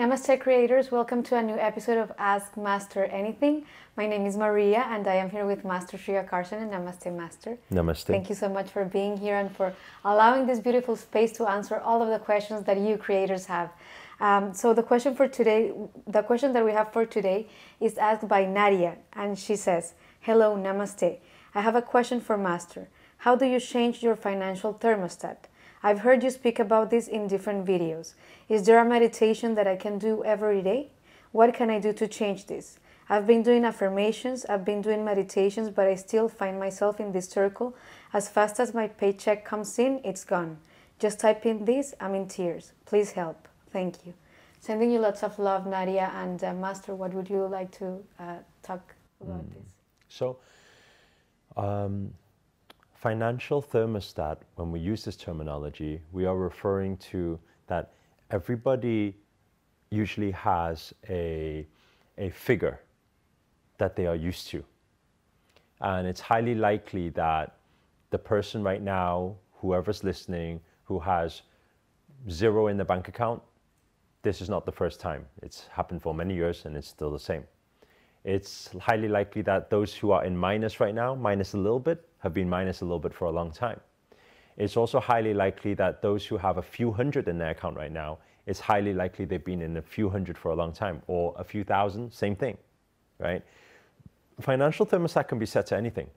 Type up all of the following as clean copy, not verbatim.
Namaste creators, welcome to a new episode of Ask Master Anything. My name is Maria and I am here with Master Sri Akarshana. Namaste Master. Namaste. Thank you so much for being here and for allowing this beautiful space to answer all of the questions that you creators have. So the question that we have for today is asked by Nadia, and she says, "Hello, Namaste. I have a question for Master. How do you change your financial thermostat? I've heard you speak about this in different videos. Is there a meditation that I can do every day? What can I do to change this? I've been doing affirmations, I've been doing meditations, but I still find myself in this circle. As fast as my paycheck comes in, it's gone. Just type in this, I'm in tears. Please help. Thank you." Sending you lots of love, Nadia. And Master, what would you like to talk about this? So, financial thermostat, when we use this terminology, we are referring to that everybody usually has a figure that they are used to. And it's highly likely that the person right now, whoever's listening, who has zero in the bank account, this is not the first time. It's happened for many years and it's still the same. It's highly likely that those who are in minus right now, minus a little bit, have been minus a little bit for a long time. It's also highly likely that those who have a few hundred in their account right now, it's highly likely they've been in a few hundred for a long time, or a few thousand, same thing, right? Financial thermostat can be set to anything.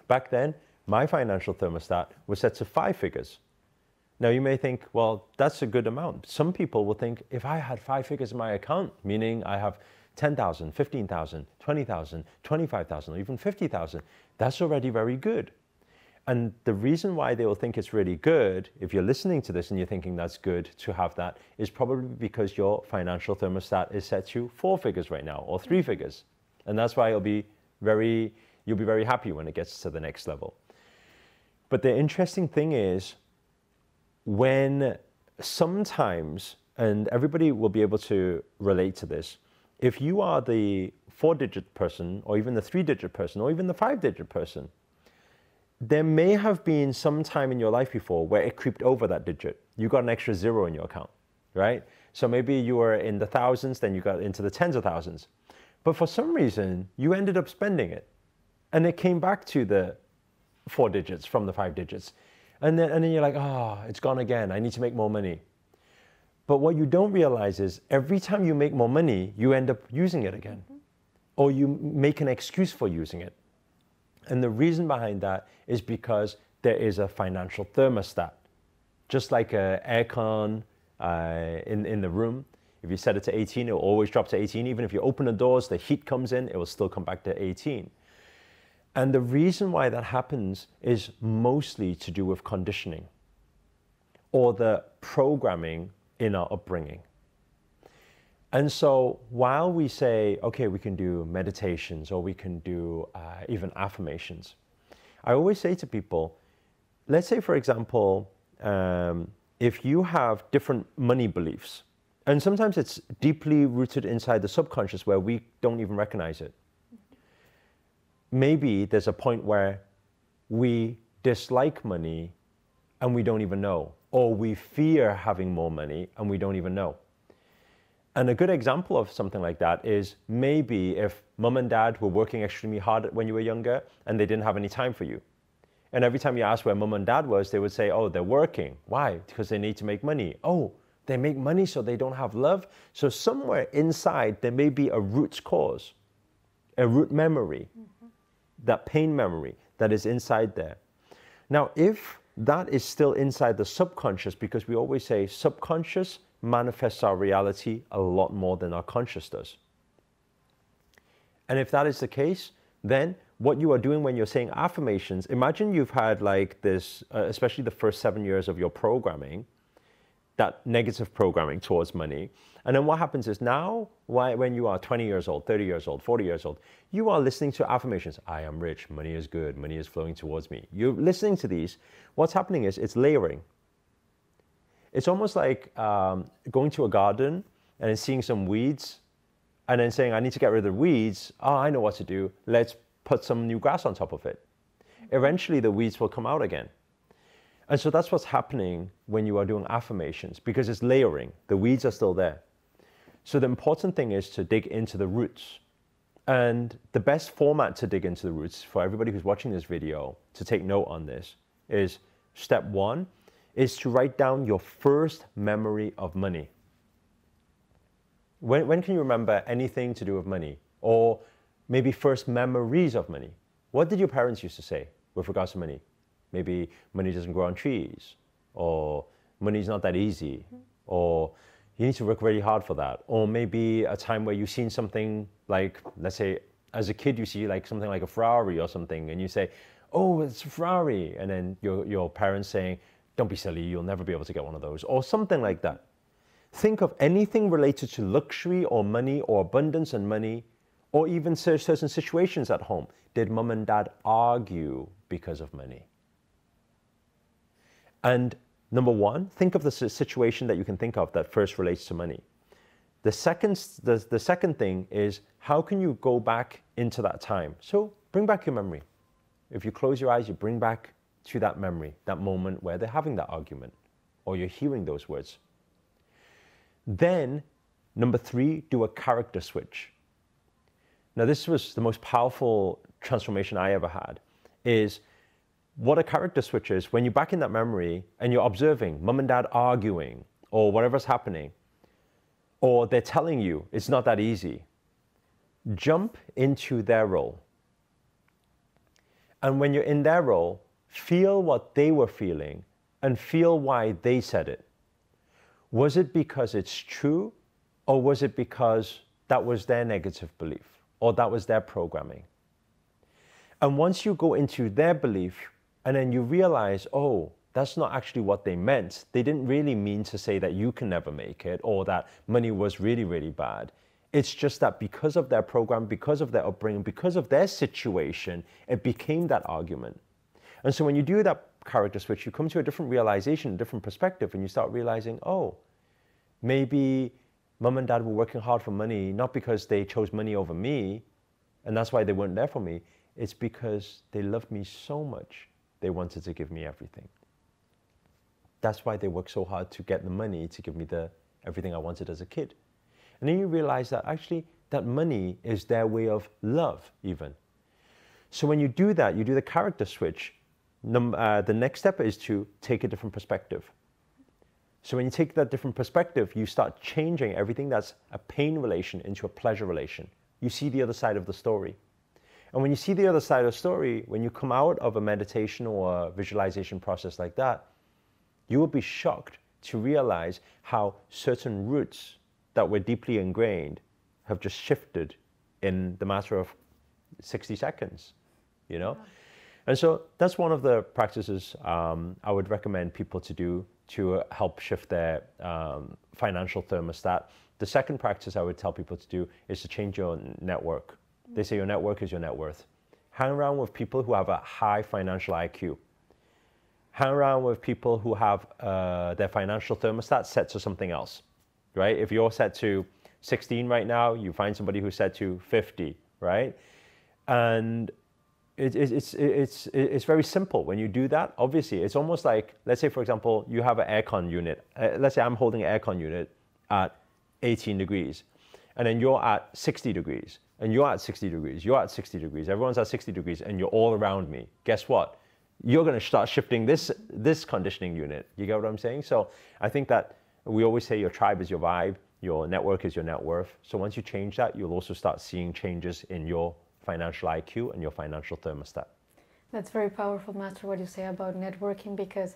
Back then, my financial thermostat was set to 5 figures. Now you may think, well, that's a good amount. Some people will think, if I had 5 figures in my account, meaning I have 10,000, 15,000, 20,000, 25,000, or even 50,000, that's already very good. And the reason why they will think it's really good, if you're listening to this and you're thinking that's good to have that, is probably because your financial thermostat is set to 4 figures right now, or 3 figures. And that's why you'll be very happy when it gets to the next level. But the interesting thing is, when sometimes, and everybody will be able to relate to this, if you are the 4-digit person, or even the 3-digit person, or even the 5-digit person, there may have been some time in your life before where it creeped over that digit. You got an extra 0 in your account, right? So maybe you were in the thousands, then you got into the tens of thousands. But for some reason, you ended up spending it. And it came back to the 4 digits from the 5 digits. And then you're like, it's gone again. I need to make more money. But what you don't realize is every time you make more money, you end up using it again. Or you make an excuse for using it. And the reason behind that is because there is a financial thermostat. Just like an aircon in the room. If you set it to 18, it will always drop to 18. Even if you open the doors, the heat comes in, it will still come back to 18. And the reason why that happens is mostly to do with conditioning or the programming in our upbringing. And so while we say, okay, we can do meditations or we can do even affirmations, I always say to people, let's say, for example, if you have different money beliefs, and sometimes it's deeply rooted inside the subconscious where we don't even recognize it. Maybe there's a point where we dislike money and we don't even know, or we fear having more money and we don't even know. And a good example of something like that is maybe if mom and dad were working extremely hard when you were younger and they didn't have any time for you. And every time you asked where mom and dad was, they would say, oh, they're working. Why? Because they need to make money. Oh, they make money so they don't have love. So somewhere inside there may be a root cause, a root memory, that pain memory that is inside there. Now, if that is still inside the subconscious, because we always say subconscious manifests our reality a lot more than our conscious does. And if that is the case, then what you are doing when you're saying affirmations, imagine you've had like this, especially the first 7 years of your programming, that negative programming towards money. And then what happens is now, when you are 20 years old, 30 years old, 40 years old, you are listening to affirmations. I am rich, money is good, money is flowing towards me. You're listening to these. What's happening is it's layering. It's almost like going to a garden and then seeing some weeds and then saying, I need to get rid of the weeds. Oh, I know what to do. Let's put some new grass on top of it. Eventually the weeds will come out again. And so that's what's happening when you are doing affirmations, because it's layering. The weeds are still there. So the important thing is to dig into the roots. And the best format to dig into the roots for everybody who's watching this video to take note on this is step 1 is to write down your first memory of money. When can you remember anything to do with money? Or maybe first memories of money? What did your parents used to say with regards to money? Maybe money doesn't grow on trees, or money's not that easy, or you need to work really hard for that. Or maybe a time where you've seen something like, let's say, as a kid, you see like something like a Ferrari or something, and you say, oh, it's a Ferrari. And then your parents saying, don't be silly, you'll never be able to get one of those, or something like that. Think of anything related to luxury or money or abundance and money, or even certain situations at home. Did mom and dad argue because of money? And number 1, think of the situation that you can think of that first relates to money. The second thing is, how can you go back into that time? So bring back your memory. If you close your eyes, you bring back to that memory, that moment where they're having that argument, or you're hearing those words. Then, number 3, do a character switch. Now, this was the most powerful transformation I ever had, is what a character switch is. When you're back in that memory and you're observing mom and dad arguing or whatever's happening, or they're telling you it's not that easy, jump into their role. And when you're in their role, feel what they were feeling and feel why they said it. Was it because it's true, or was it because that was their negative belief, or that was their programming? And once you go into their belief, and then you realize, oh, that's not actually what they meant. They didn't really mean to say that you can never make it, or that money was really, really bad. It's just that because of their program, because of their upbringing, because of their situation, it became that argument. And so when you do that character switch, you come to a different realization, a different perspective, and you start realizing, oh, maybe mom and dad were working hard for money, not because they chose money over me, and that's why they weren't there for me. It's because they loved me so much, they wanted to give me everything. That's why they worked so hard to get the money to give me everything I wanted as a kid. And then you realize that actually that money is their way of love even. So when you do that, you do the character switch, the next step is to take a different perspective. So when you take that different perspective, you start changing everything that's a pain relation into a pleasure relation. You see the other side of the story. And when you see the other side of the story, when you come out of a meditation or a visualization process like that, you will be shocked to realize how certain roots that were deeply ingrained have just shifted in the matter of 60 seconds, you know? Yeah. And so that's one of the practices I would recommend people to do to help shift their financial thermostat. The second practice I would tell people to do is to change your network. They say your network is your net worth. Hang around with people who have a high financial IQ. Hang around with people who have their financial thermostat set to something else, right? If you're set to 16 right now, you find somebody who's set to 50, right? And it's very simple. When you do that, obviously, it's almost like, let's say, for example, you have an aircon unit. Let's say I'm holding an aircon unit at 18 degrees, and then you're at 60 degrees, and you're at 60 degrees, you're at 60 degrees, everyone's at 60 degrees, and you're all around me. Guess what? You're going to start shifting this conditioning unit. You get what I'm saying? So I think that we always say your tribe is your vibe, your network is your net worth. So once you change that, you'll also start seeing changes in your financial IQ and your financial thermostat. That's very powerful, Master, what you say about networking, because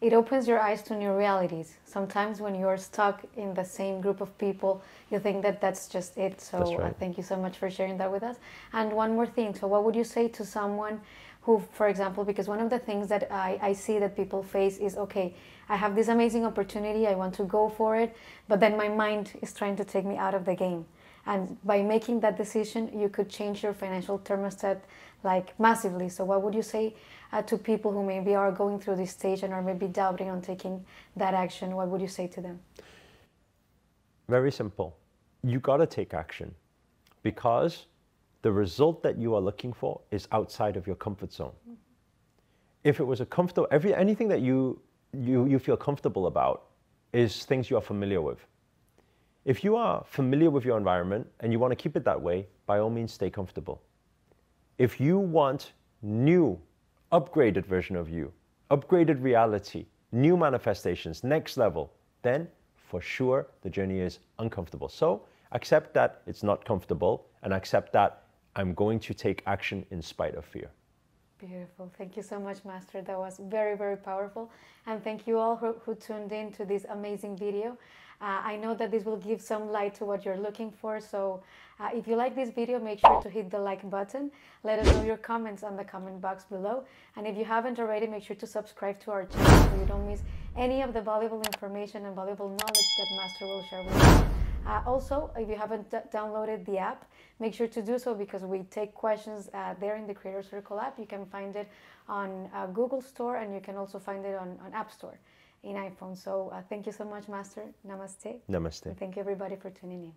it opens your eyes to new realities. Sometimes when you're stuck in the same group of people, you think that that's just it. So that's right. Thank you so much for sharing that with us. And one more thing. So what would you say to someone who, for example, because one of the things that I see that people face is, okay, I have this amazing opportunity, I want to go for it, but then my mind is trying to take me out of the game. And by making that decision, you could change your financial thermostat like massively. So what would you say to people who maybe are going through this stage and are maybe doubting on taking that action? What would you say to them? Very simple. You got to take action, because the result that you are looking for is outside of your comfort zone. If it was a comfortable, anything that you feel comfortable about is things you are familiar with. If you are familiar with your environment and you want to keep it that way, by all means, stay comfortable. If you want new, upgraded version of you, upgraded reality, new manifestations, next level, then for sure the journey is uncomfortable. So accept that it's not comfortable and accept that I'm going to take action in spite of fear. Beautiful. Thank you so much, Master. That was very, very powerful. And thank you all who tuned in to this amazing video. I know that this will give some light to what you're looking for. So if you like this video, make sure to hit the like button. Let us know your comments on the comment box below. And if you haven't already, make sure to subscribe to our channel so you don't miss any of the valuable information and valuable knowledge that Master will share with you. Also, if you haven't downloaded the app, make sure to do so because we take questions there in the Creator Circle app. You can find it on Google Store and you can also find it on App Store in iPhone. So thank you so much, Master. Namaste. Namaste. And thank you everybody for tuning in.